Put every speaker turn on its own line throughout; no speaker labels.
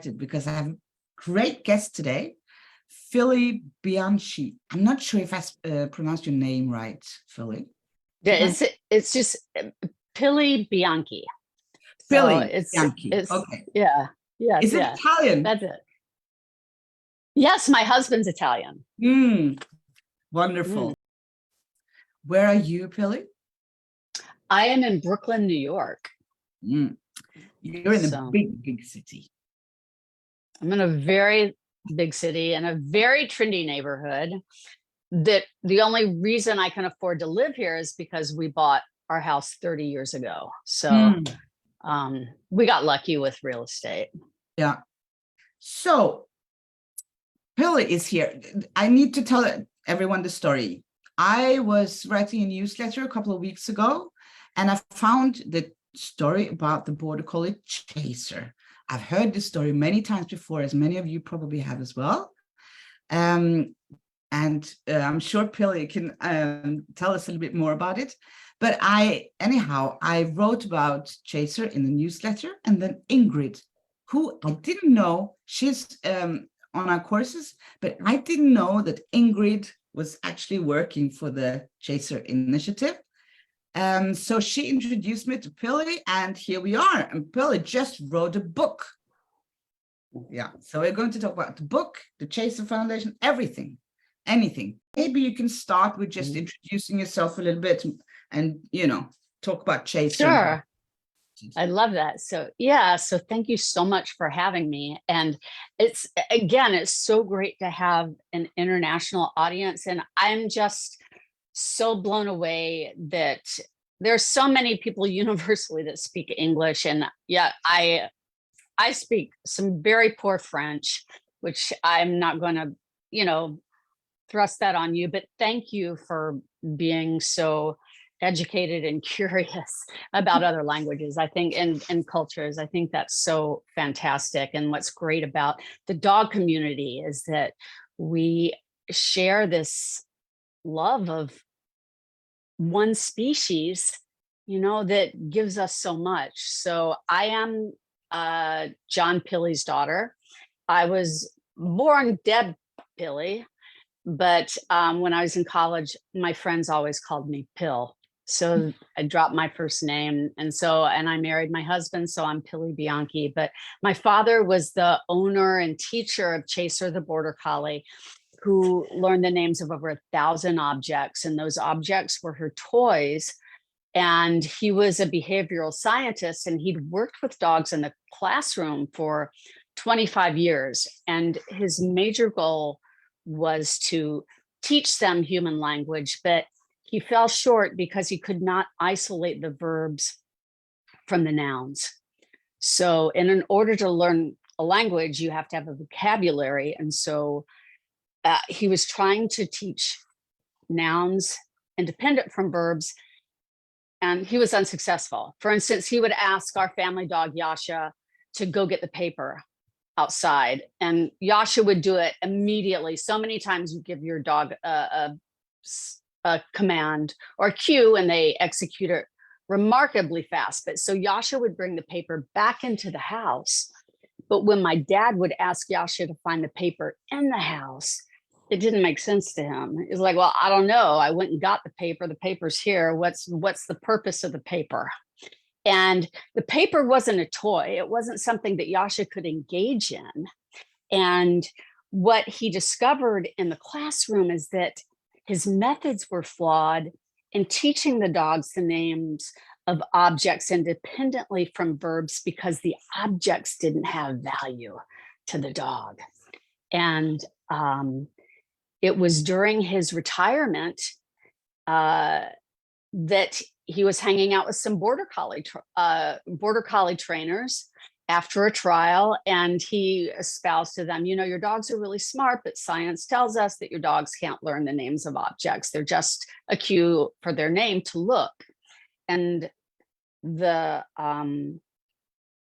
excited because I have a great guest today, Pilley Bianchi. I'm not sure if I pronounced your name right, Pilley.
Yeah, it's just Pilley Bianchi.
Pilley Bianchi. Okay.
Yeah. Yes.
Is it Italian?
That's it. Yes, my husband's Italian.
Wonderful. Where are you, Pilley?
I am in Brooklyn, New York.
You're in a big city.
I'm in a very big city in a very trendy neighborhood. That the only reason I can afford to live here is because we bought our house 30 years ago. So we got lucky with real estate.
Yeah. So Pilley is here. I need to tell everyone the story. I was writing a newsletter a couple of weeks ago, and I found the story about the border collie chaser. I've heard this story many times before, as many of you probably have as well. And I'm sure Pilley can tell us a little bit more about it. But I wrote about Chaser in the newsletter, and then Ingrid, who I didn't know, she's on our courses, but I didn't know that Ingrid was actually working for the Chaser Initiative. So she introduced me to Pilley, and here we are. And Pilley just wrote a book. Yeah, so we're going to talk about the book, the Chaser Foundation, everything. Anything. Maybe you can start with just introducing yourself a little bit and, talk about Chaser.
Sure. I love that. So thank you so much for having me. And it's so great to have an international audience. And I'm just so blown away that there's so many people universally that speak English. And yet I speak some very poor French, which I'm not going to, thrust that on you, but thank you for being so educated and curious about other languages, I think, and cultures. I think that's so fantastic. And what's great about the dog community is that we share this love of one species, that gives us so much. So I am John Pilley's daughter. I was born Deb Pilley. But when I was in college, my friends always called me Pill. So I dropped my first name. And I married my husband. So I'm Pilley Bianchi. But my father was the owner and teacher of Chaser the Border Collie, who learned the names of over 1,000 objects. And those objects were her toys. And he was a behavioral scientist, and he'd worked with dogs in the classroom for 25 years. And his major goal was to teach them human language, but he fell short because he could not isolate the verbs from the nouns. So in order to learn a language, you have to have a vocabulary. And so he was trying to teach nouns independent from verbs, and he was unsuccessful. For instance, he would ask our family dog, Yasha, to go get the paper outside, and Yasha would do it immediately. So many times you give your dog a command or a cue, and they execute it remarkably fast. But so Yasha would bring the paper back into the house. But when my dad would ask Yasha to find the paper in the house, it didn't make sense to him. It was like, well, I don't know. I went and got the paper. The paper's here. What's the purpose of the paper? And the paper wasn't a toy. It wasn't something that Yasha could engage in. And what he discovered in the classroom is that his methods were flawed in teaching the dogs the names of objects independently from verbs, because the objects didn't have value to the dog. And it was during his retirement that he was hanging out with some border collie trainers after a trial, and he espoused to them, your dogs are really smart, but science tells us that your dogs can't learn the names of objects. They're just a cue for their name to look. And the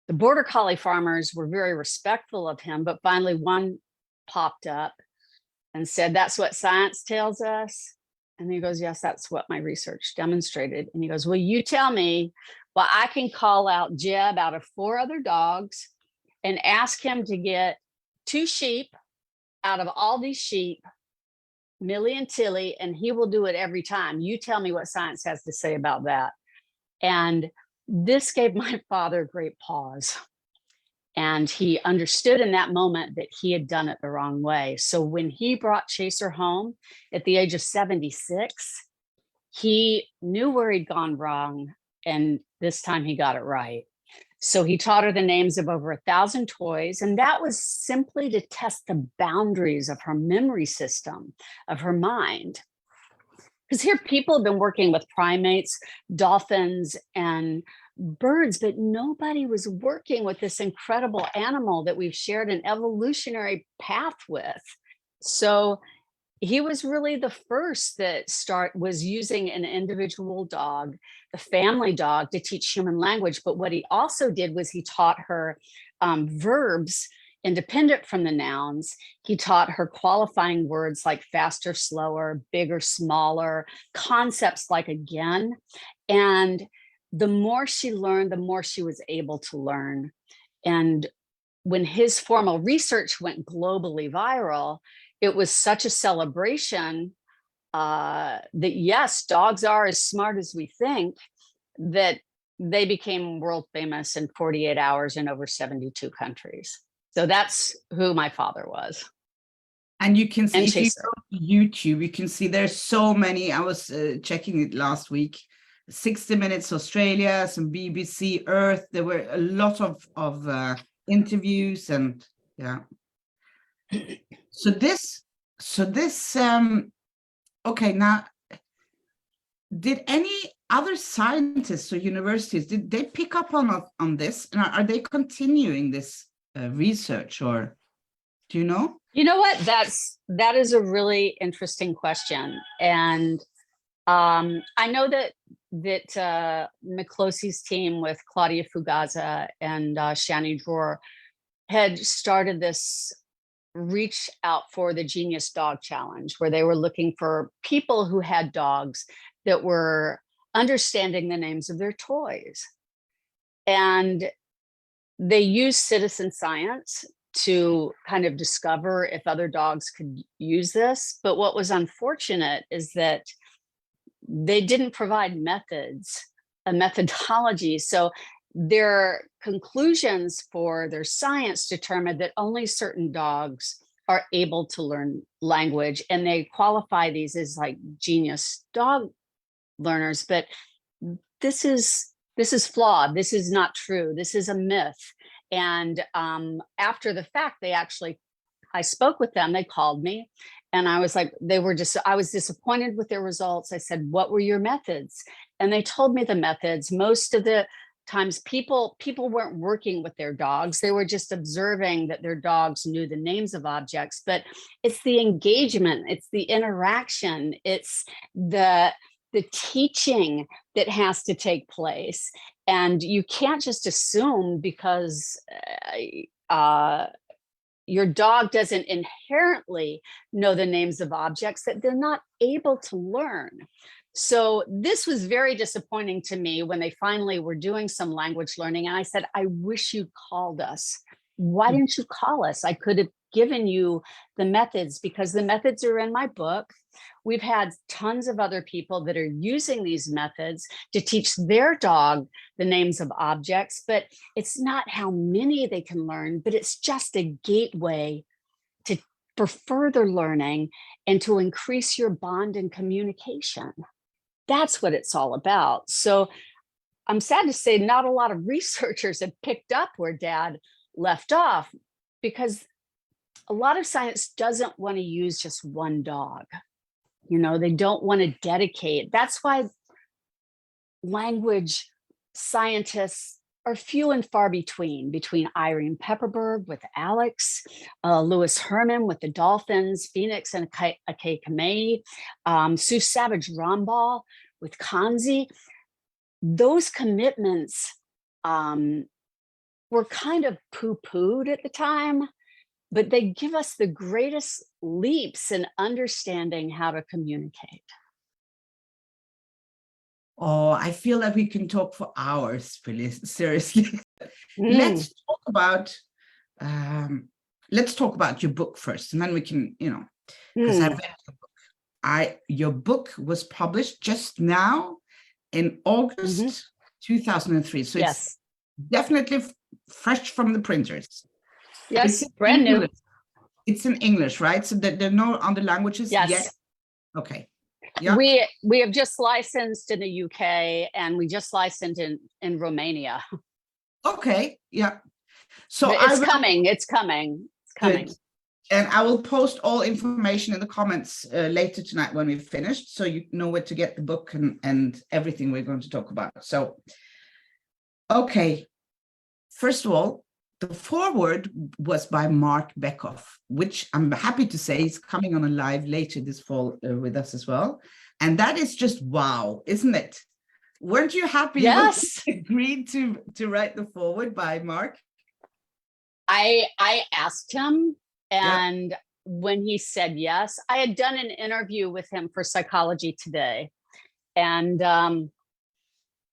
border collie farmers were very respectful of him, but finally one popped up and said, "That's what science tells us." And he goes, "Yes, that's what my research demonstrated." And he goes, "Well, you tell me, well, I can call out Jeb out of 4 other dogs, and ask him to get 2 sheep out of all these sheep, Millie and Tilly, and he will do it every time. You tell me what science has to say about that. And this gave my father great pause. And he understood in that moment that he had done it the wrong way. So when he brought Chaser home at the age of 76, he knew where he'd gone wrong. And this time he got it right. So he taught her the names of over 1,000 toys. And that was simply to test the boundaries of her memory system, of her mind. Because here people have been working with primates, dolphins, and birds, but nobody was working with this incredible animal that we've shared an evolutionary path with. So he was really the first that was using an individual dog, the family dog, to teach human language. But what he also did was he taught her verbs independent from the nouns. He taught her qualifying words like faster, slower, bigger, smaller, concepts like again. And the more she learned, the more she was able to learn. And when his formal research went globally viral, it was such a celebration that yes, dogs are as smart as we think, that they became world famous in 48 hours in over 72 countries. So that's who my father was.
And you can see,
And
if you
Chaser.
go to YouTube, you can see there's so many. I was checking it last week. 60 Minutes Australia, some BBC Earth. There were a lot of interviews, and yeah. So this okay, now, did any other scientists or universities, did they pick up on this, and are they continuing this research, or do you know?
You know what? That is a really interesting question. And I know that McClosey's team with Claudia Fugaza and Shani Dror had started this reach out for the Genius Dog Challenge, where they were looking for people who had dogs that were understanding the names of their toys. And they used citizen science to kind of discover if other dogs could use this. But what was unfortunate is that they didn't provide a methodology. So their conclusions for their science determined that only certain dogs are able to learn language, and they qualify these as like genius dog learners. But this is flawed. This is not true. This is a myth. And after the fact, I spoke with them. They called me, and I was like, I was disappointed with their results. I said, what were your methods? And they told me the methods. Most of the times people weren't working with their dogs. They were just observing that their dogs knew the names of objects. But it's the engagement, it's the interaction, it's the teaching that has to take place. And you can't just assume because your dog doesn't inherently know the names of objects that they're not able to learn. So this was very disappointing to me when they finally were doing some language learning. And I said, I wish you called us. Why didn't you call us? I could have given you the methods, because the methods are in my book. We've had tons of other people that are using these methods to teach their dog the names of objects, but it's not how many they can learn, but it's just a gateway for further learning and to increase your bond and communication. That's what it's all about. So I'm sad to say not a lot of researchers have picked up where Dad left off, because a lot of science doesn't want to use just one dog. You know, they don't want to dedicate. That's why language scientists are few and far between Irene Pepperberg with Alex, Lewis Herman with the dolphins, Phoenix and Akay Kamei, Sue Savage-Rambal with Kanzi. Those commitments were kind of poo-pooed at the time, but they give us the greatest leaps in understanding how to communicate.
Oh, I feel like we can talk for hours, Pilley, seriously. Let's talk about let's talk about your book first, and then we can, because I read your book. Your book was published just now in August 2003, so it's definitely fresh from the printers.
Yes, brand new.
It's in English, right? So there are no other languages yet? Okay. Yeah.
We have just licensed in the UK, and we just licensed in Romania.
Okay. Yeah. So
it's coming. It's coming.
Good. And I will post all information in the comments later tonight when we've finished, so you know where to get the book and everything we're going to talk about. So, okay. First of all, the foreword was by Mark Beckhoff, which I'm happy to say is coming on a live later this fall with us as well. And that is just wow, isn't it? Weren't you happy?
Yes.
When you agreed to write the foreword by Mark?
I asked him, and when he said yes, I had done an interview with him for Psychology Today. And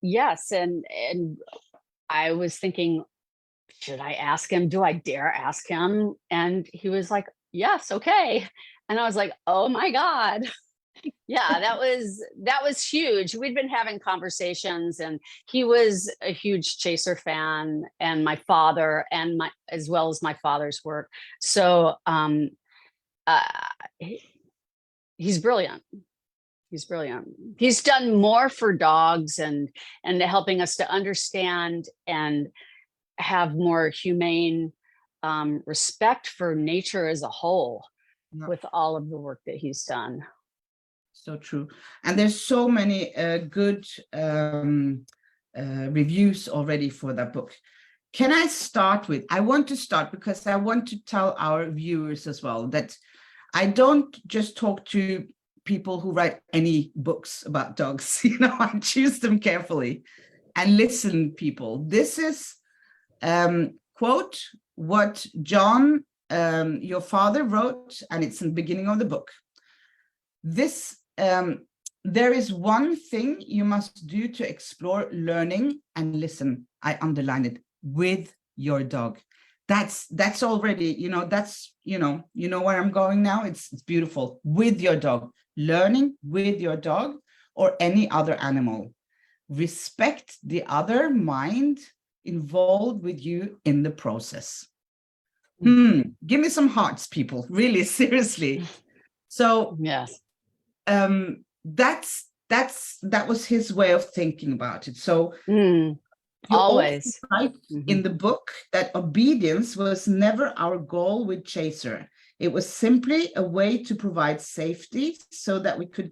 yes, and I was thinking, should I ask him? Do I dare ask him? And he was like, yes, okay. And I was like, oh my God. Yeah, that was huge. We'd been having conversations, and he was a huge Chaser fan, and my father, and as well as my father's work. So he's brilliant. He's brilliant. He's done more for dogs and helping us to understand and have more humane respect for nature as a whole with all of the work that he's done.
So true. And there's so many good reviews already for that book. I want to start because I want to tell our viewers as well that I don't just talk to people who write any books about dogs. I choose them carefully. And listen, people, this is quote what John, your father, wrote, and it's in the beginning of the book. There is one thing you must do to explore learning and listen. I underline it, with your dog. That's already, that's, where I'm going now. It's beautiful. With your dog, learning with your dog or any other animal. Respect the other mind involved with you in the process. Give me some hearts, people, really, seriously. So
yes.
That was his way of thinking about it. So you
always
write in the book that obedience was never our goal with Chaser. It was simply a way to provide safety so that we could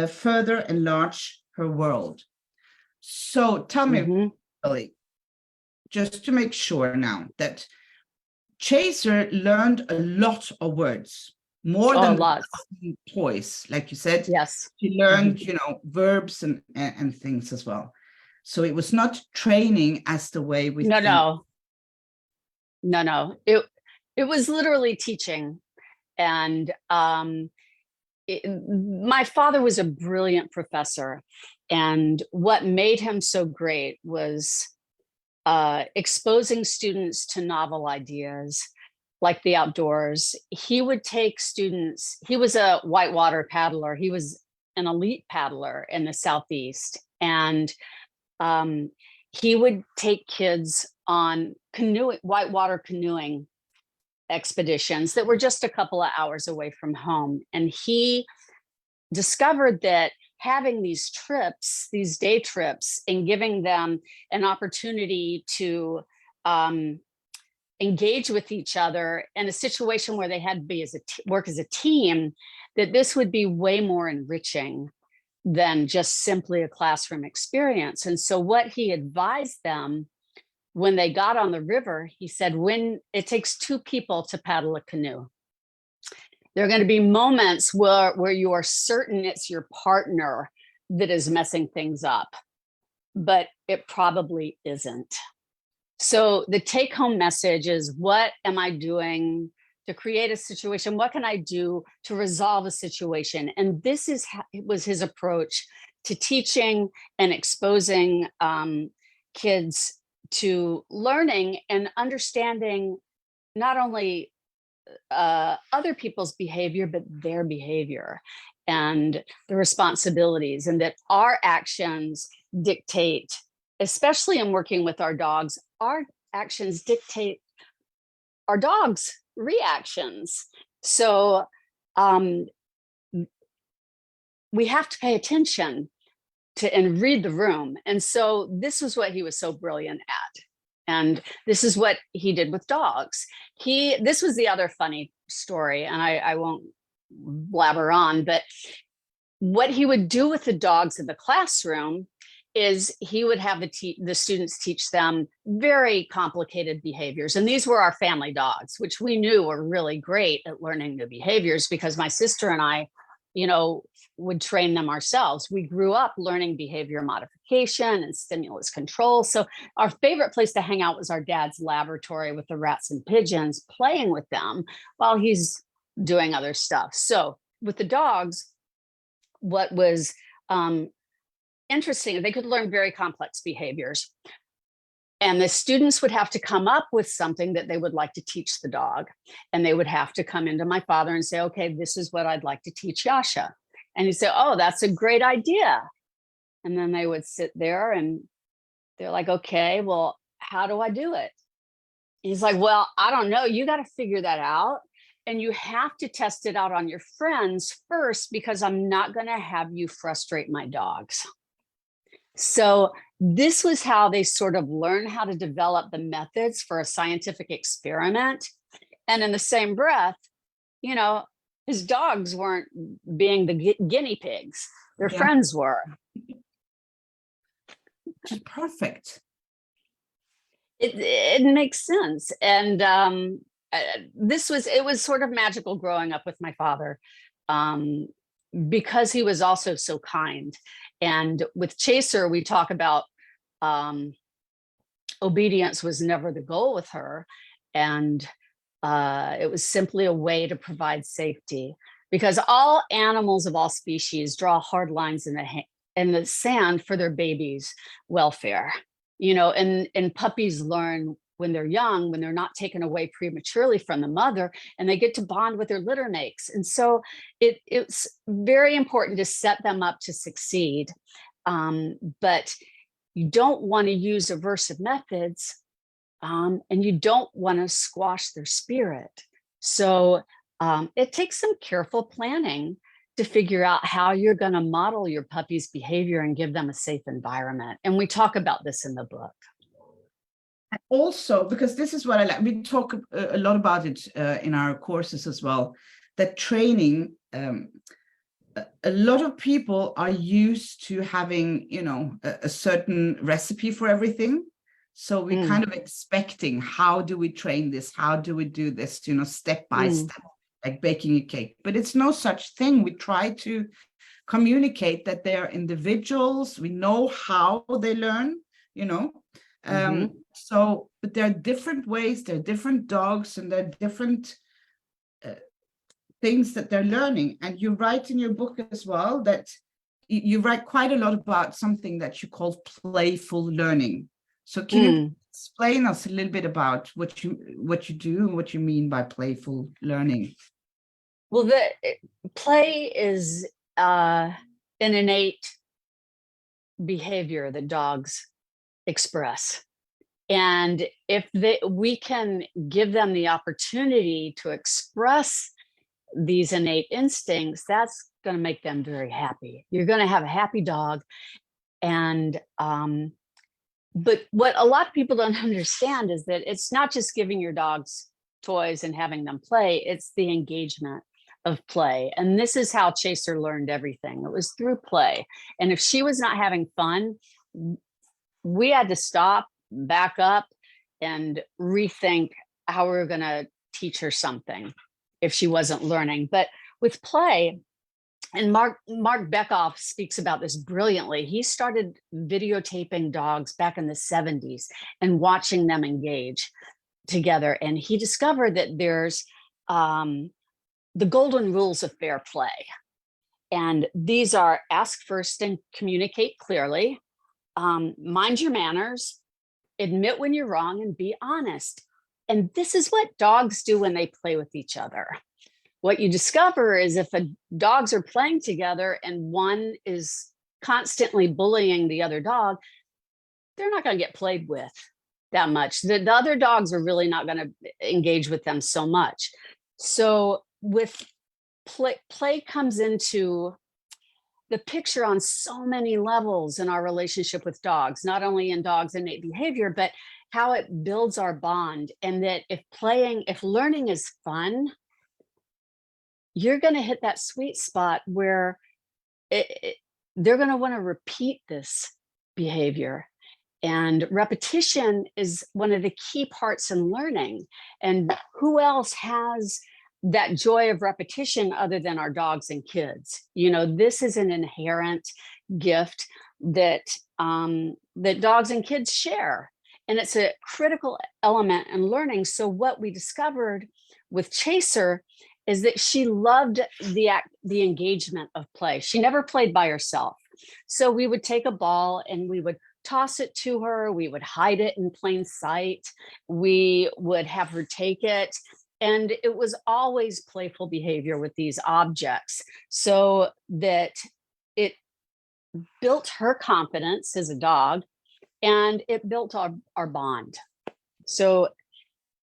further enlarge her world. So tell me, Pilley, just to make sure now, that Chaser learned a lot of words. More than toys, like you said.
Yes.
She learned, verbs and things as well. So it was not training as the way we think.
No. It was literally teaching. And my father was a brilliant professor. And what made him so great was exposing students to novel ideas, like the outdoors. He would take students, he was a whitewater paddler. He was an elite paddler in the Southeast. And he would take kids on whitewater canoeing expeditions that were just a couple of hours away from home. And he discovered that having these trips, these day trips, and giving them an opportunity to engage with each other in a situation where they had to be work as a team, that this would be way more enriching than just simply a classroom experience. And so what he advised them when they got on the river, he said, when it takes two people to paddle a canoe, there are going to be moments where you are certain it's your partner that is messing things up, but it probably isn't. So the take-home message is, what am I doing to create a situation? What can I do to resolve a situation? And this was his approach to teaching and exposing kids to learning and understanding not only other people's behavior, but their behavior and the responsibilities, and that our actions dictate, especially in working with our dogs, our actions dictate our dogs' reactions. So we have to pay attention to and read the room. And so this was what he was so brilliant at. And this is what he did with dogs. This was the other funny story, and I won't blabber on, but what he would do with the dogs in the classroom is he would have the students teach them very complicated behaviors. And these were our family dogs, which we knew were really great at learning new behaviors, because my sister and I, would train them ourselves. We grew up learning behavior modification and stimulus control. So our favorite place to hang out was our dad's laboratory with the rats and pigeons, playing with them while he's doing other stuff. So with the dogs, what was interesting, they could learn very complex behaviors. And the students would have to come up with something that they would like to teach the dog. And they would have to come into my father and say, okay, this is what I'd like to teach Yasha. And he'd say, oh, that's a great idea. And then they would sit there and they're like, okay, well, how do I do it? He's like, well, I don't know. You got to figure that out. And you have to test it out on your friends first, because I'm not going to have you frustrate my dogs. So this was how they sort of learn how to develop the methods for a scientific experiment. And in the same breath, his dogs weren't being the guinea pigs. Their friends were.
Perfect.
It makes sense. And it was sort of magical growing up with my father, because he was also so kind. And with Chaser, we talk about obedience was never the goal with her. And it was simply a way to provide safety, because all animals of all species draw hard lines in the sand for their babies' welfare. And puppies learn when they're young, when they're not taken away prematurely from the mother, and they get to bond with their litter mates. And so it's very important to set them up to succeed. But you don't want to use aversive methods, and you don't want to squash their spirit. So it takes some careful planning to figure out how you're going to model your puppy's behavior and give them a safe environment. And we talk about this in the book.
Also, because this is what I like, we talk a lot about it in our courses as well, that training, a lot of people are used to having, a certain recipe for everything. So we're kind of expecting, how do we train this? How do we do this, step by step, like baking a cake? But it's no such thing. We try to communicate that they're individuals. We know how they learn, So, but there are different ways, there are different dogs, and there are different things that they're learning. And you write in your book as well that you write quite a lot about something that you call playful learning. So can you explain us a little bit about what you do and what you mean by playful learning?
Well, the play is an innate behavior that dogs express. And if we can give them the opportunity to express these innate instincts, that's going to make them very happy. You're going to have a happy dog. And but what a lot of people don't understand is that it's not just giving your dogs toys and having them play, it's the engagement of play. And this is how Chaser learned everything. It was through play. And if she was not having fun, we had to stop, back up, and rethink how we were going to teach her something if she wasn't learning. But with play, and Mark Bekoff speaks about this brilliantly. He started videotaping dogs back in the 70s and watching them engage together. And he discovered that there's the golden rules of fair play. And these are: ask first and communicate clearly, mind your manners, admit when you're wrong, and be honest. And this is what dogs do when they play with each other. What you discover is if dogs are playing together and one is constantly bullying the other dog, they're not going to get played with that much. The other dogs are really not going to engage with them so much. So with play comes into the picture on so many levels in our relationship with dogs, not only in dogs' innate behavior, but how it builds our bond. And that if learning is fun, you're going to hit that sweet spot where they're going to want to repeat this behavior. And repetition is one of the key parts in learning. And who else has that joy of repetition other than our dogs and kids? You know, this is an inherent gift that that dogs and kids share. And it's a critical element in learning. So what we discovered with Chaser is that she loved the engagement of play. She never played by herself. So we would take a ball and we would toss it to her. We would hide it in plain sight. We would have her take it. And it was always playful behavior with these objects, so that it built her confidence as a dog, and it built our bond. So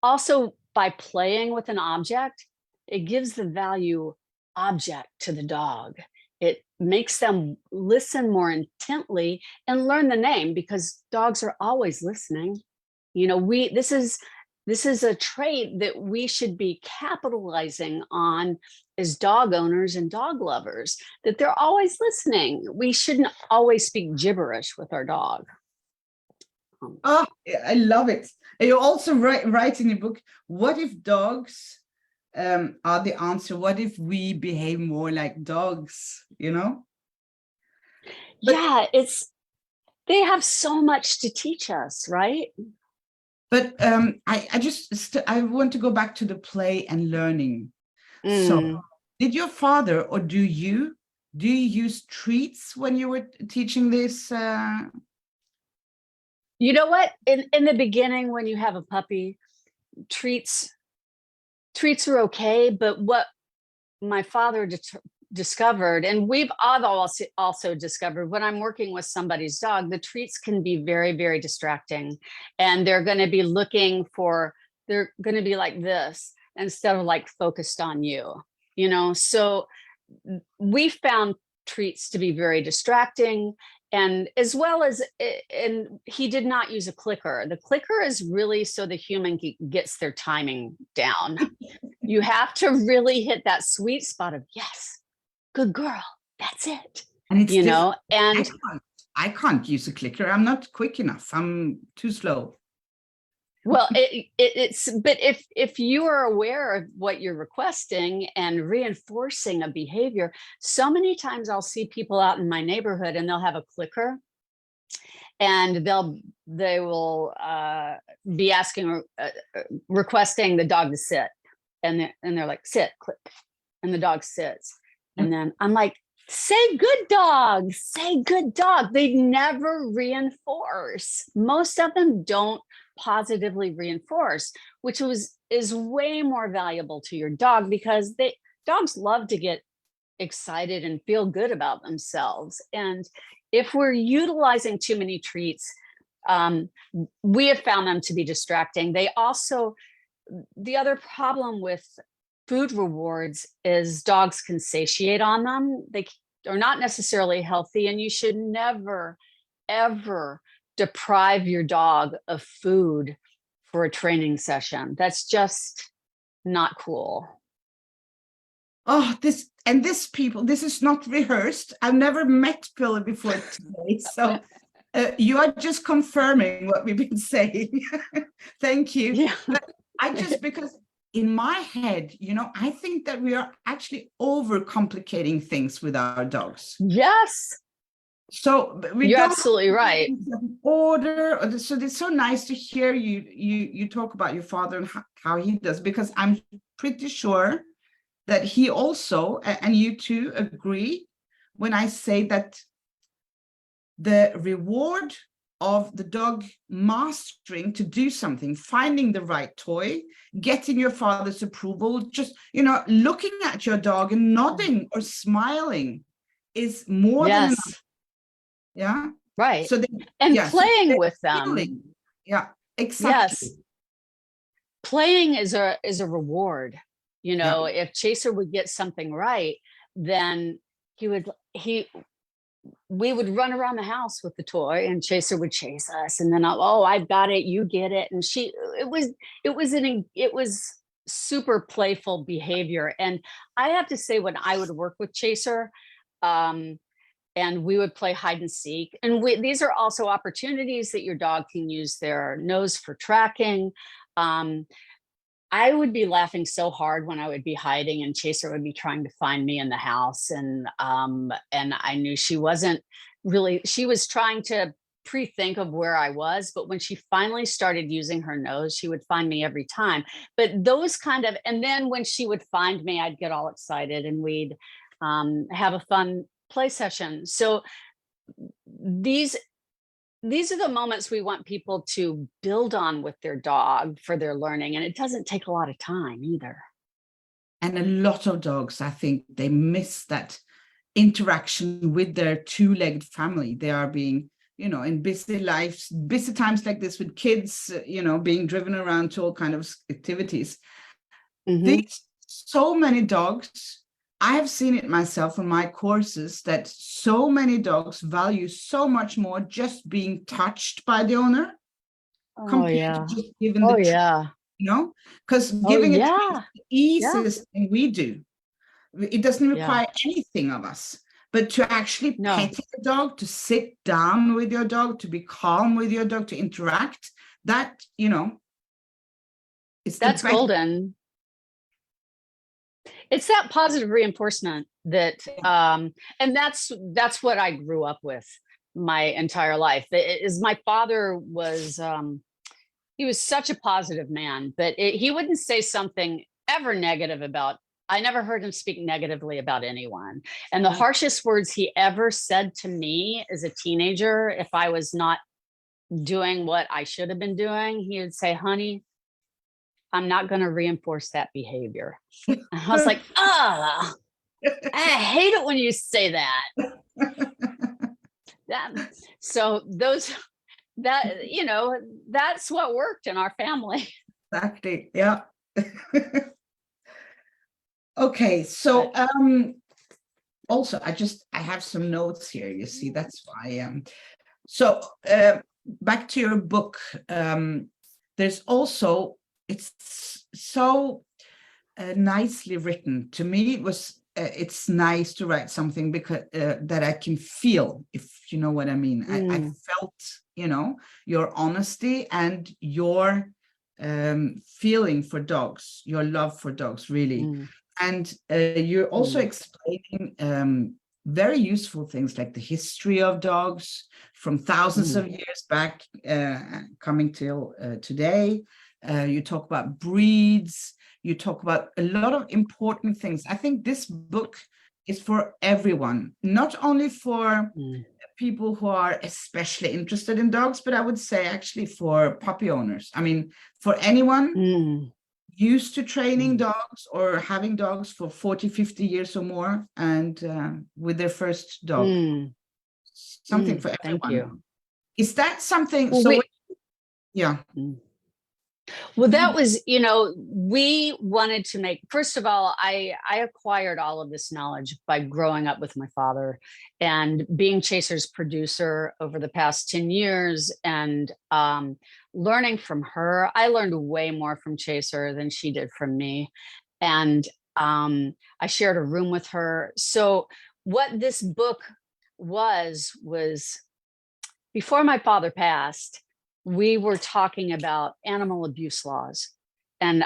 also by playing with an object, it gives the value object to the dog. It makes them listen more intently and learn the name, because dogs are always listening. You know, this is a trait that we should be capitalizing on as dog owners and dog lovers, that they're always listening. We shouldn't always speak gibberish with our dog.
Oh, I love it. You also write in your book, what if dogs are the answer? What if we behave more like dogs, you know?
Yeah, they have so much to teach us, right?
But I want to go back to the play and learning. So did your father, or do you use treats when you were teaching this?
You know what? In the beginning, when you have a puppy, treats are okay. But what my father discovered, and I've also discovered, when I'm working with somebody's dog, the treats can be very, very distracting, and they're going to be they're going to be like this instead of like focused on you, you know. So we found treats to be very distracting, and as well as, and he did not use a clicker. The clicker is really so the human gets their timing down. You have to really hit that sweet spot of, yes, good girl, that's it.
And it's,
you know, and
I can't use a clicker. I'm not quick enough. I'm too slow.
Well, but if you are aware of what you're requesting and reinforcing a behavior, so many times I'll see people out in my neighborhood and they'll have a clicker, and they will be requesting the dog to sit, and they're like, sit, click, and the dog sits, and then I'm like, say good dog, say good dog. They never reinforce. Most of them don't positively reinforce, which is way more valuable to your dog, because dogs love to get excited and feel good about themselves. And if we're utilizing too many treats, we have found them to be distracting. The other problem with food rewards is dogs can satiate on them. They are not necessarily healthy, and you should never, ever deprive your dog of food for a training session. That's just not cool.
Oh, this is not rehearsed. I've never met Pilley before today, so you are just confirming what we've been saying. Thank you.
Yeah.
But because in my head, you know, I think that we are actually overcomplicating things with our dogs.
Yes.
So
you're absolutely right.
Order. So it's so nice to hear you talk about your father and how he does, because I'm pretty sure that he also, and you too, agree when I say that the reward of the dog mastering to do something, finding the right toy, getting your father's approval, just, looking at your dog and nodding or smiling is more than enough.
Yes.
Yeah.
Right.
So
And
so
playing with them.
feeling. Yeah, exactly.
Yes. Playing is a reward.
Yeah.
If Chaser would get something right, then we would run around the house with the toy and Chaser would chase us, and then I've got it, you get it. And it was super playful behavior. And I have to say, when I would work with Chaser, and we would play hide and seek, and these are also opportunities that your dog can use their nose for tracking. I would be laughing so hard when I would be hiding and Chaser would be trying to find me in the house. And I knew she wasn't really, she was trying to pre-think of where I was, but when she finally started using her nose, she would find me every time. But those and then when she would find me, I'd get all excited and we'd have a fun play session. So these are the moments we want people to build on with their dog for their learning. And it doesn't take a lot of time either.
And a lot of dogs, I think, they miss that interaction with their two-legged family. They are being, in busy lives, busy times like this with kids, being driven around to all kinds of activities. So many dogs, I have seen it myself in my courses, that so many dogs value so much more just being touched by the owner compared to just giving the treat, because giving a treat is the easiest thing we do. It doesn't require anything of us, but to actually pet your dog, to sit down with your dog, to be calm with your dog, to interact, that,
that's golden. It's that positive reinforcement that, and that's what I grew up with my entire life. My father was, he was such a positive man, but he wouldn't say something ever negative about, I never heard him speak negatively about anyone. And the harshest words he ever said to me as a teenager, if I was not doing what I should have been doing, he would say, "Honey, I'm not going to reinforce that behavior." And I was like, I hate it when you say that. So that's what worked in our family.
Exactly. Yeah. Okay. So, also, I have some notes here. You see, that's why. So, back to your book. There's also, it's so nicely written. To me, it's nice to write something because that I can feel, if you know what I mean. I felt, your honesty and your feeling for dogs, your love for dogs, really. And you're also explaining very useful things like the history of dogs from thousands of years back, coming till today. You talk about breeds. You talk about a lot of important things. I think this book is for everyone, not only for people who are especially interested in dogs, but I would say actually for puppy owners. I mean, for anyone used to training dogs or having dogs for 40, 50 years or more, and with their first dog. Something for everyone.
Thank you.
Is that something?
Well,
yeah.
Well, that was, we wanted to make, first of all, I acquired all of this knowledge by growing up with my father and being Chaser's producer over the past 10 years and learning from her. I learned way more from Chaser than she did from me. And I shared a room with her. So what this book was before my father passed, we were talking about animal abuse laws. And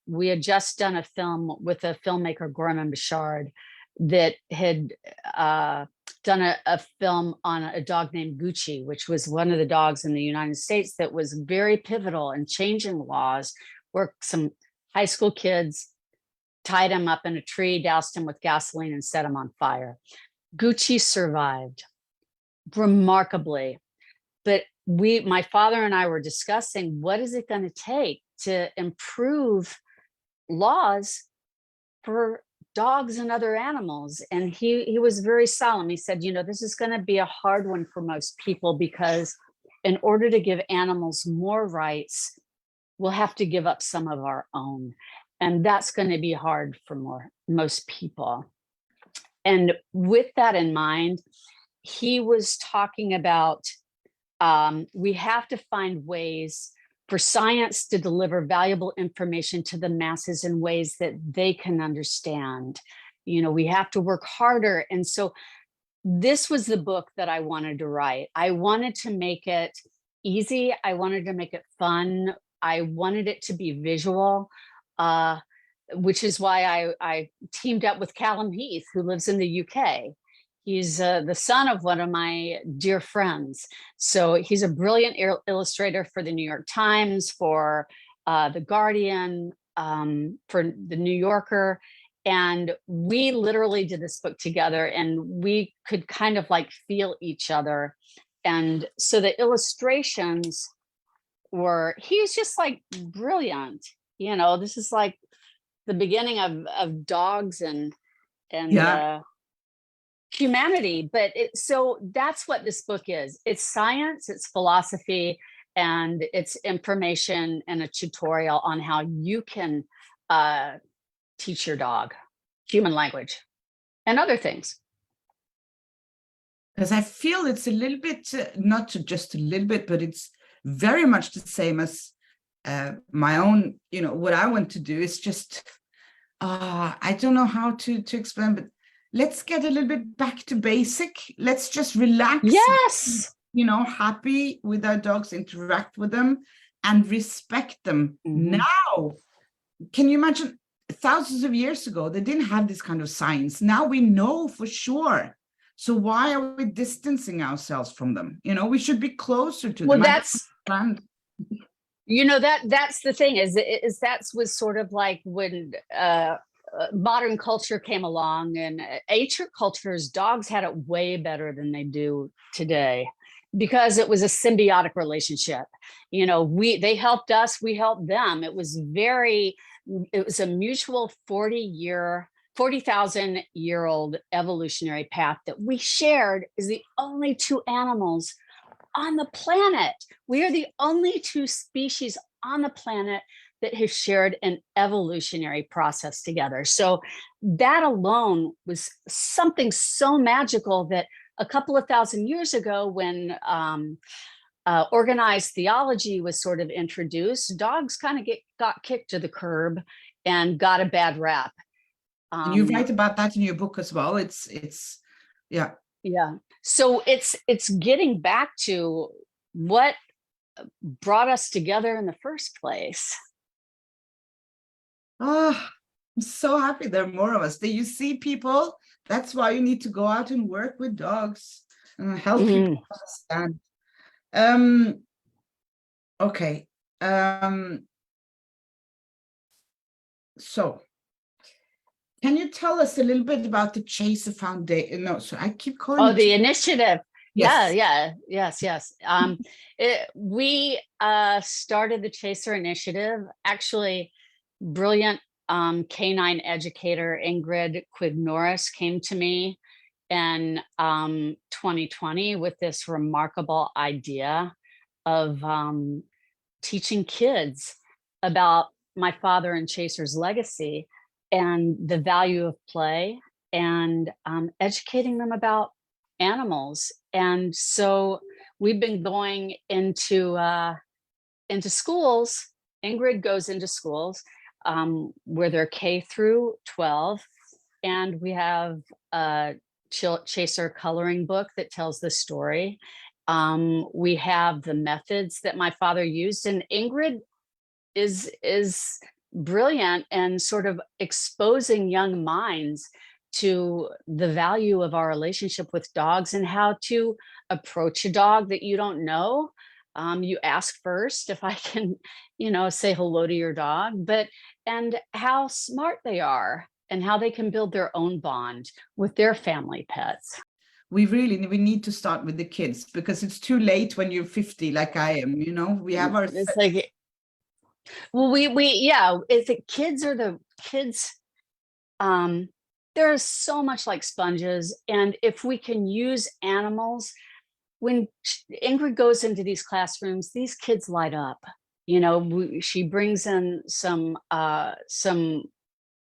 we had just done a film with a filmmaker, Gorman Bouchard, that had done a film on a dog named Gucci, which was one of the dogs in the United States that was very pivotal in changing laws, where some high school kids tied him up in a tree, doused him with gasoline, and set him on fire. Gucci survived remarkably. But my father and I were discussing, what is it going to take to improve laws for dogs and other animals? And he was very solemn. He said, this is going to be a hard one for most people, because in order to give animals more rights, we'll have to give up some of our own. And that's going to be hard for most people. And with that in mind, he was talking about we have to find ways for science to deliver valuable information to the masses in ways that they can understand. We have to work harder. And so this was the book that I wanted to write. I wanted to make it easy. I wanted to make it fun. I wanted it to be visual, which is why I teamed up with Callum Heath, who lives in the UK. He's the son of one of my dear friends. So he's a brilliant illustrator for the New York Times, for The Guardian, for The New Yorker. And we literally did this book together, and we could kind of like feel each other. And so the illustrations he's just like brilliant. This is like the beginning of dogs and humanity. But so that's what this book is. It's science, it's philosophy, and it's information and a tutorial on how you can teach your dog human language and other things.
Because I feel it's a little bit, not just a little bit, but it's very much the same as my own, what I want to do is just, I don't know how to explain, but let's get a little bit back to basic. Let's just relax.
Yes.
Happy with our dogs, interact with them and respect them. Mm-hmm. Now, can you imagine thousands of years ago, they didn't have this kind of science. Now we know for sure. So why are we distancing ourselves from them? We should be closer to them.
That's the thing is that's was sort of like when modern culture came along, and ancient cultures, dogs had it way better than they do today, because it was a symbiotic relationship. They helped us, we helped them. It was a mutual 40,000-year-old evolutionary path that we shared as the only two animals on the planet. We are the only two species on the planet that have shared an evolutionary process together. So that alone was something so magical that a couple of thousand years ago, when organized theology was sort of introduced, dogs kind of got kicked to the curb and got a bad rap.
And you write about that in your book as well. It's yeah.
So it's getting back to what brought us together in the first place.
Oh, I'm so happy there are more of us. Do you see people? That's why you need to go out and work with dogs and help people understand. Okay. So can you tell us a little bit about the Chaser Foundation? No, so I keep calling
it the initiative.
Yes.
Yes. We started the Chaser Initiative. Actually, brilliant canine educator Ingrid Quigg-Norris came to me in 2020 with this remarkable idea of teaching kids about my father and Chaser's legacy and the value of play, and educating them about animals. And so we've been going into schools. Ingrid goes into schools where they're K through 12, and we have a Chaser coloring book that tells the story. We have the methods that my father used, and Ingrid is brilliant and sort of exposing young minds to the value of our relationship with dogs and how to approach a dog that you don't know. You ask first if I can, say hello to your dog, and how smart they are and how they can build their own bond with their family pets.
we need to start with the kids, because it's too late when you're 50 like I am, you know. We have our
It's like, well, yeah, if the kids are the kids, they're so much like sponges. And if we can use animals, when Ingrid goes into these classrooms, these kids light up. You know, she brings in some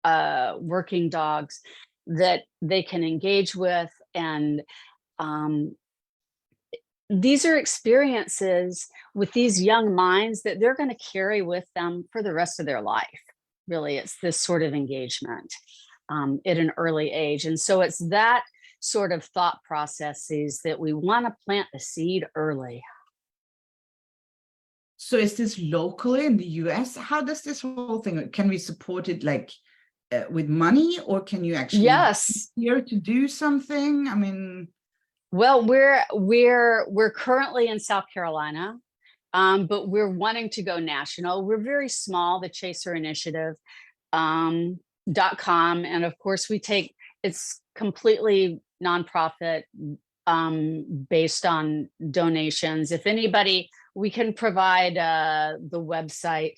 working dogs that they can engage with, and these are experiences with these young minds that they're going to carry with them for the rest of their life. Really, it's this sort of engagement at an early age. And so it's that sort of thought processes that we want to plant the seed early.
So is this locally in the US? How does this whole thing, can we support it like with money, or can you actually
Yes.
here to do something? I mean,
well, we're currently in South Carolina, but we're wanting to go national. We're very small, the Chaser Initiative .com, and of course it's completely nonprofit, based on donations. If anybody, we can provide the website,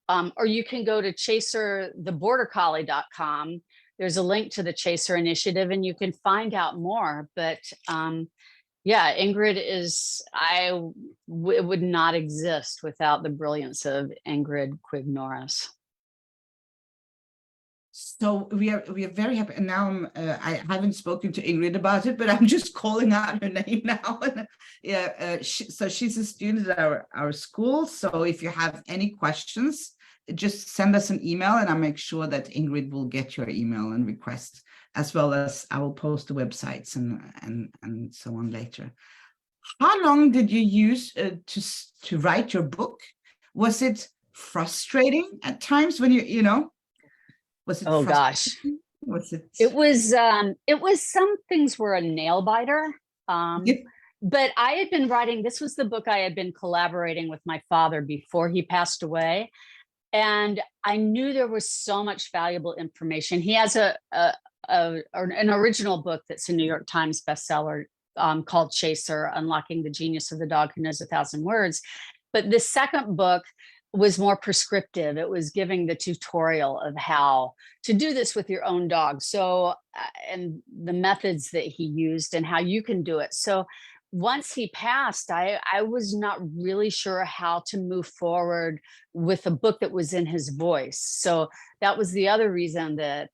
or you can go to chaserthebordercollie.com. There's a link to the Chaser Initiative, and you can find out more. But yeah, Ingrid it would not exist without the brilliance of Ingrid Quigg-Norris.
so we are very happy, and now I haven't spoken to Ingrid about it, but I'm just calling out her name now. And yeah, so she's a student at our school. So if you have any questions, just send us an email, and I'll make sure that Ingrid will get your email and request, as well as I will post the websites and so on later. How long did you use to write your book? Was it frustrating at times when you know? Was it?
Oh gosh,
was it?
It was some things were a nail biter. But I had been writing, this was the book I had been collaborating with my father before he passed away. And I knew there was so much valuable information. He has an original book that's a New York Times bestseller called Chaser, Unlocking the Genius of the Dog Who Knows 1,000 Words. But the second book was more prescriptive. It was giving the tutorial of how to do this with your own dog. So, and the methods that he used and how you can do it. So once he passed, I was not really sure how to move forward with a book that was in his voice. So that was the other reason that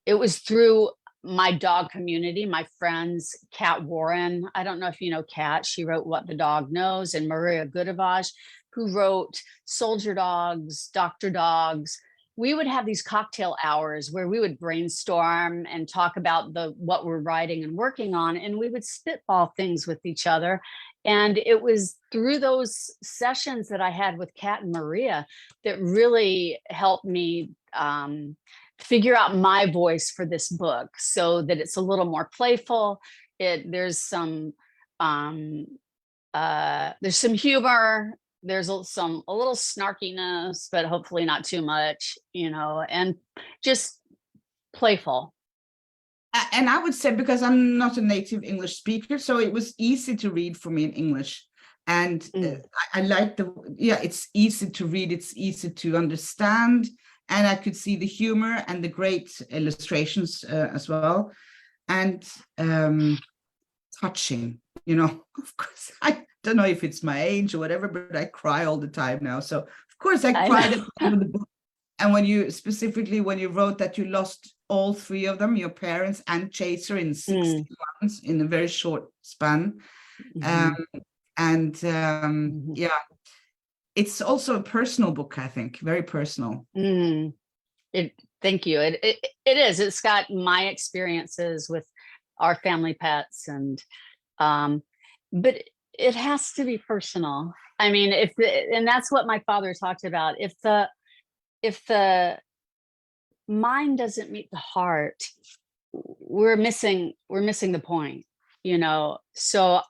it was through my dog community, my friends, Kat Warren. I don't know if you know Kat. She wrote What the Dog Knows, and Maria Goodavage, who wrote Soldier Dogs, Dr. Dogs. We would have these cocktail hours where we would brainstorm and talk about what we're writing and working on, and we would spitball things with each other. And it was through those sessions that I had with Kat and Maria that really helped me figure out my voice for this book, so that it's a little more playful. There's some humor. There's a little snarkiness, but hopefully not too much, you know, and just playful.
And I would say, because I'm not a native English speaker, so it was easy to read for me in English. And I like it's easy to read, it's easy to understand. And I could see the humor and the great illustrations as well. And touching, you know, of course, I don't know if it's my age or whatever, but I cry all the time now. So of course I cried at the end of the book. And when you wrote that you lost all three of them, your parents and Chaser, in 60 months, in a very short span. Yeah, it's also a personal book, I think, very personal.
Thank you. It is. It's got my experiences with our family pets, and but it has to be personal. I mean, and that's what my father talked about. If the mind doesn't meet the heart, we're missing the point, you know. So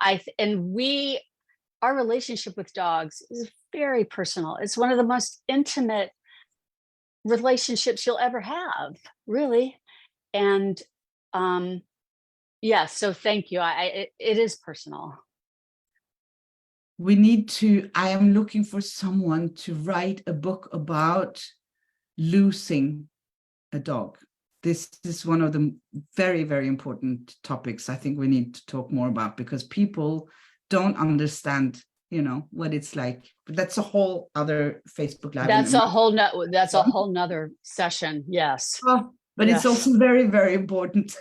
our relationship with dogs is very personal. It's one of the most intimate relationships you'll ever have, really. And Yeah, so thank you. It is personal.
I am looking for someone to write a book about losing a dog. This is one of the very, very important topics I think we need to talk more about, because people don't understand, what it's like. But that's a whole other Facebook Live.
That's a whole nother session. Yes.
Oh, but
yes.
It's also very, very important.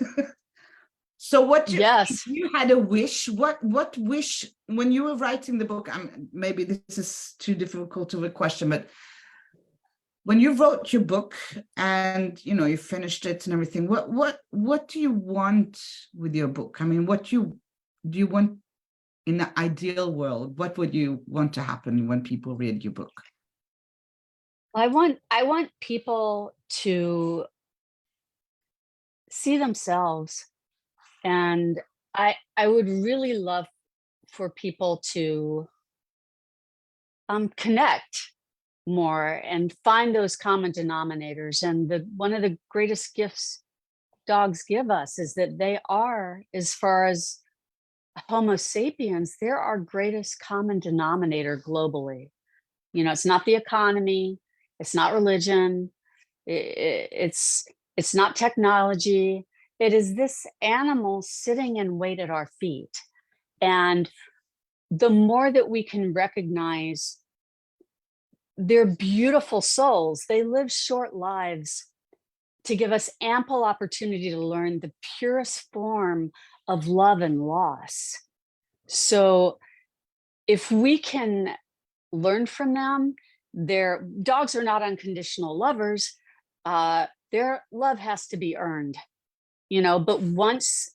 So
yes.
if you had a wish, what wish, when you were writing the book, maybe this is too difficult of a question, but when you wrote your book and, you finished it and everything, what do you want with your book? I mean, what do you want in the ideal world? What would you want to happen when people read your book?
I want people to see themselves. And I would really love for people to connect more and find those common denominators. And one of the greatest gifts dogs give us is that they are, as far as Homo sapiens, they're our greatest common denominator globally. It's not the economy, it's not religion, it's not technology. It is this animal sitting in wait at our feet. And the more that we can recognize their beautiful souls, they live short lives to give us ample opportunity to learn the purest form of love and loss. So if we can learn from them, their dogs are not unconditional lovers. Their love has to be earned. But once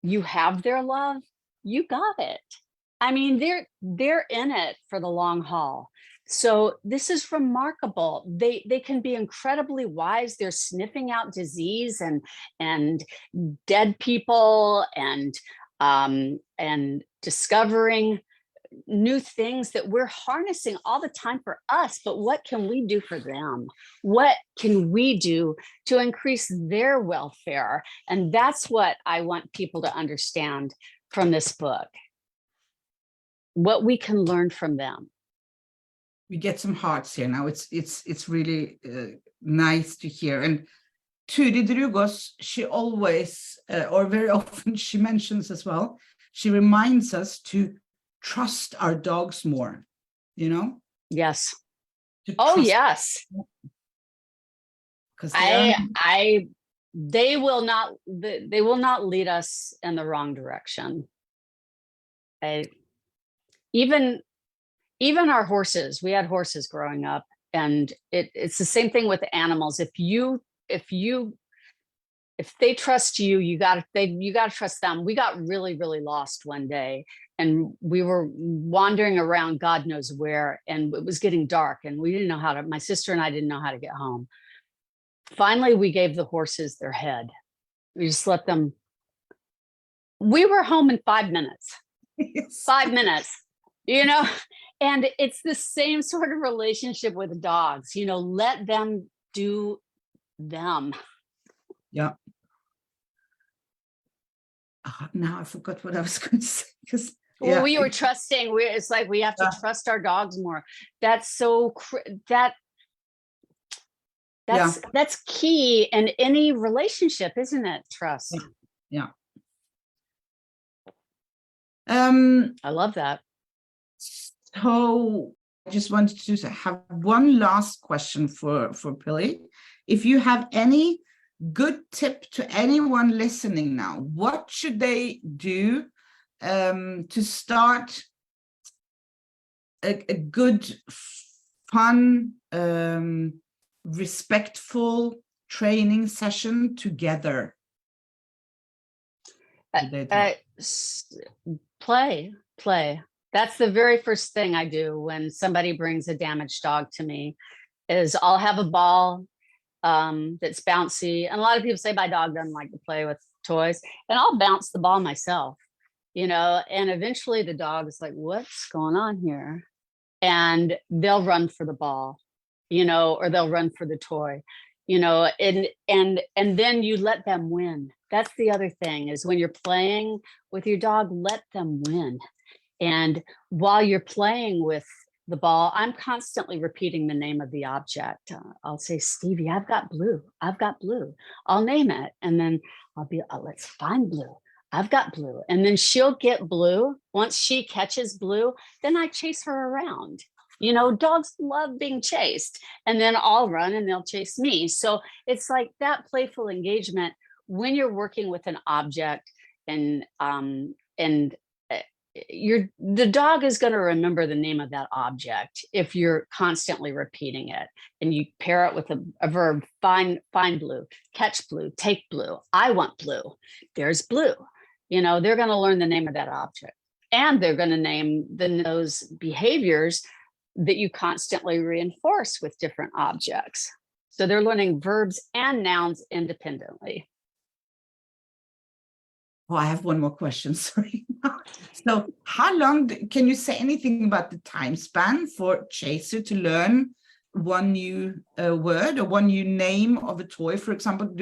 you have their love, you got it. I mean, they're in it for the long haul. So this is remarkable. They can be incredibly wise. They're sniffing out disease and dead people and discovering new things that we're harnessing all the time for us. But what can we do for them? What can we do to increase their welfare? And that's what I want people to understand from this book, what we can learn from them.
We get some hearts here now. It's really nice to hear. And Turid Rugaas, she always, or very often, she mentions as well, she reminds us to trust our dogs more,
Yes. Oh, yes.
Because
they will not lead us in the wrong direction. Even our horses, we had horses growing up, and it's the same thing with animals. If they trust you, you got to trust them. We got really, really lost one day, and we were wandering around God knows where, and it was getting dark, and we didn't know my sister and I didn't know how to get home. Finally, we gave the horses their head. We just let them. We were home in 5 minutes.
Yes.
5 minutes, and it's the same sort of relationship with dogs, let them do them.
Yeah. Now I forgot what I was going to say.
Well, we were trusting. It's like we have to trust our dogs more. That's so that's key in any relationship, isn't it? Trust.
Yeah.
I love that.
So I just wanted to have one last question for Pilley. If you have any good tip to anyone listening now, what should they do to start a good, fun, respectful training session together?
Play. That's the very first thing I do when somebody brings a damaged dog to me, is I'll have a ball that's bouncy. And a lot of people say my dog doesn't like to play with toys, and I'll bounce the ball myself, and eventually the dog is like, what's going on here? And they'll run for the ball, or they'll run for the toy. and then you let them win. That's the other thing, is when you're playing with your dog, let them win. And while you're playing with the ball, I'm constantly repeating the name of the object. I'll say, Stevie, I've got blue. I've got blue. I'll name it. And then I'll be, let's find blue. I've got blue. And then she'll get blue. Once she catches blue, then I chase her around. Dogs love being chased, and then I'll run and they'll chase me. So it's like that playful engagement when you're working with an object, and the dog is going to remember the name of that object if you're constantly repeating it, and you pair it with a verb: find blue, catch blue, take blue, I want blue, there's blue. They're going to learn the name of that object, and they're going to name those behaviors that you constantly reinforce with different objects. So they're learning verbs and nouns independently.
Oh, I have one more question, sorry. So how long, can you say anything about the time span for Chaser to learn one new word or one new name of a toy, for example?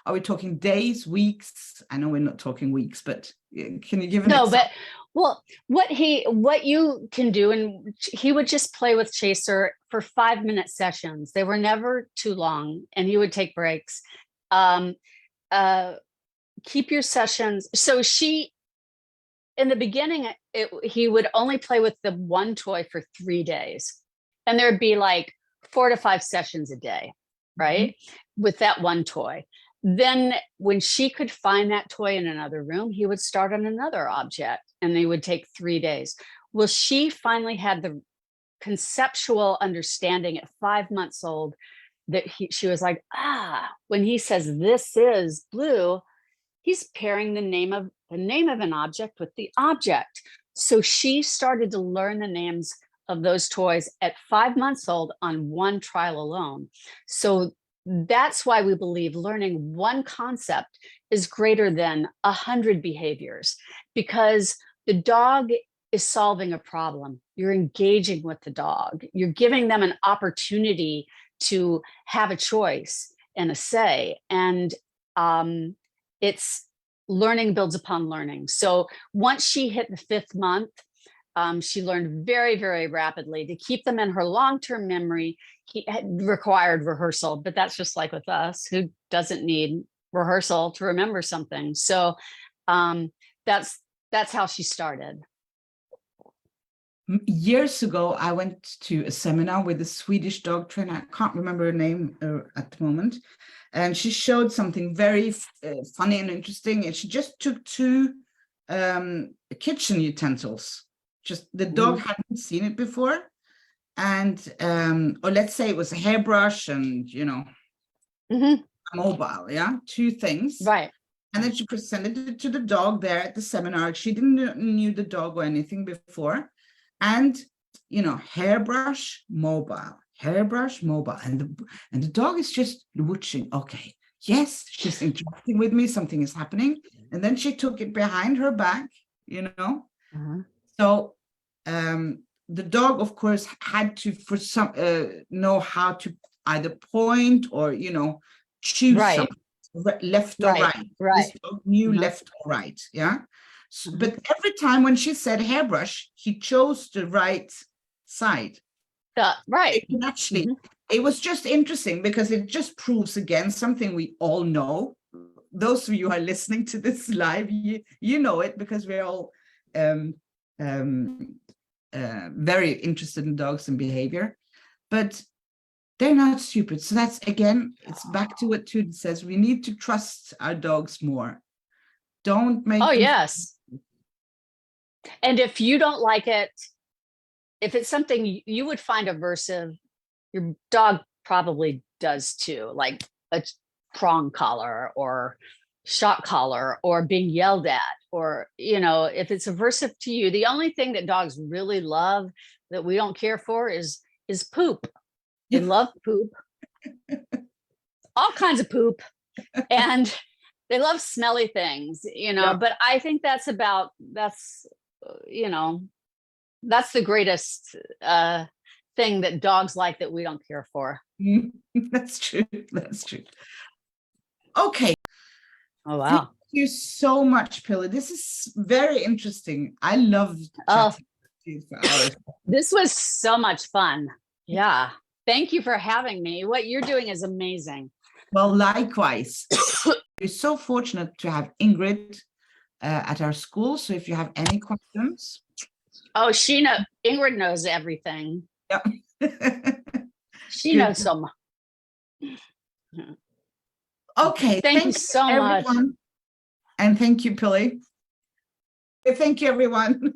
Are we talking days, weeks? I know we're not talking weeks, but can you give an example?
But well, what you can do, and he would just play with Chaser for 5-minute sessions. They were never too long, and he would take breaks. Keep your sessions. So in the beginning, he would only play with the one toy for 3 days, and there'd be like 4 to 5 sessions a day, right? Mm-hmm. With that one toy. Then when she could find that toy in another room, he would start on another object, and they would take 3 days. Well, she finally had the conceptual understanding at 5 months old that she was like, when he says this is blue, he's pairing the name of an object with the object. So she started to learn the names of those toys at 5 months old on one trial alone. So that's why we believe learning one concept is greater than 100 behaviors, because the dog is solving a problem. You're engaging with the dog. You're giving them an opportunity to have a choice and a say. And it's learning builds upon learning. So once she hit the 5th month, she learned very, very rapidly. To keep them in her long-term memory, he required rehearsal, but that's just like with us, who doesn't need rehearsal to remember something. So that's how she started.
Years ago, I went to a seminar with the Swedish Doctrine. I can't remember her name at the moment. And she showed something very funny and interesting. And she just took 2 kitchen utensils. Just the dog hadn't seen it before. And, or let's say it was a hairbrush and, a mobile, yeah? 2 things.
Right.
And then she presented it to the dog there at the seminar. She didn't knew the dog or anything before. And, hairbrush, mobile, hairbrush, mobile. And the dog is just watching. Okay, yes, she's interacting with me. Something is happening. And then she took it behind her back, So the dog, of course, had to, for some, know how to either point or, choose something, left or right. This dog knew left or right, yeah? So, but every time when she said hairbrush, he chose the right side.
Right.
And actually, it was just interesting because it just proves again something we all know. Those of you who are listening to this live, you know it, because we're all very interested in dogs and behavior, but they're not stupid. So that's, again, it's back to what Turid says. We need to trust our dogs more. Don't make them.
Yes. And if you don't like it, if it's something you would find aversive, your dog probably does too, like a prong collar or shock collar or being yelled at, or, if it's aversive to you. The only thing that dogs really love that we don't care for is poop. They love poop, all kinds of poop, and they love smelly things, but I think that's the greatest thing that dogs like that we don't care for.
That's true. That's true. Okay.
Oh,
Thank
wow.
you so much, Pilley. This is very interesting. I love
Oh,
chatting with you for hours.
this was so much fun. Yeah. Thank you for having me. What you're doing is amazing.
Well, likewise. We're so fortunate to have Ingrid at our school. So if you have any questions.
Oh, Ingrid knows everything.
Yeah.
She
Good.
knows so much.
Okay.
Thank you so much.
And thank you, Pilley. Thank you, everyone.